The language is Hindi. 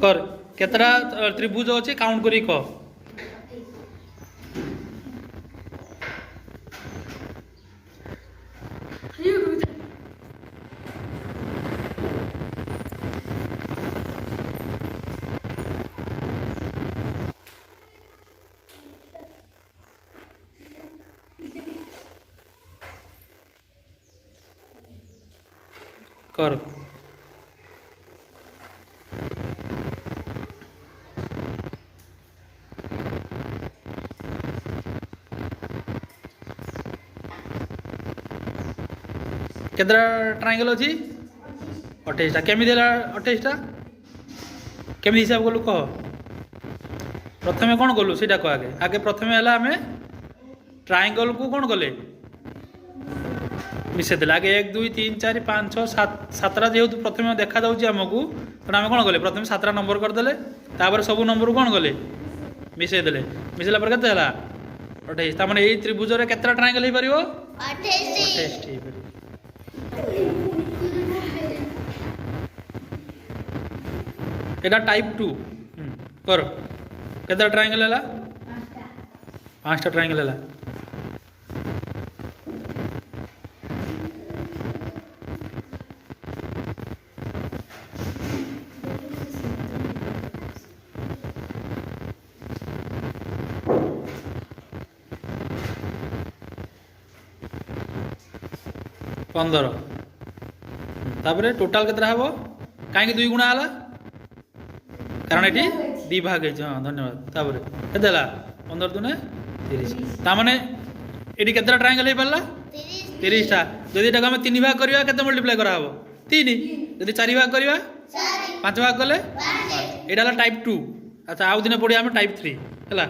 कर केतरा त्रिभुज अच्छे काउंट करी कह कर केतरा ट्रायंगल अच्छी 28टा केमी देला 28टा केमी हिसाब कलु कह प्रथमे कौन कलु सीटा कह आगे आगे प्रथमे है आम ट्रायंगल को कौन कले मिसे देले आगे 1 2 3 4 5 6 7 7टा जेहेतु प्रथमे देखा जाऊँगी आमको तेना आम कौन कले प्रथमे 7टा नंबर करदे तापर सब नंबर कौन कले मिसे देले मिसेला पर केते हला 28 तार माने एई त्रिभुज रे केतरा ट्रायंगल हो परिबो 28 टी एटा टाइप 2 कर केतरा ट्रायंगल हला 5टा ट्रायंगल हला पंदर तापर टोटाल केतरा हम कहीं 2 गुणा है कारण ये 2 भाग हाँ धन्यवाद तापर केते 15 दुने 30 ताने ये केतरा ट्रायंगल हो पारा 30टा जदि आम 3 भाग करवा केते मल्टीप्लाई करा हम 3 जदि 4 भाग करवा 5 भाग कले यहाँ टाइप 2 अच्छा आउ दिन पढ़िया आम टाइप 3 है।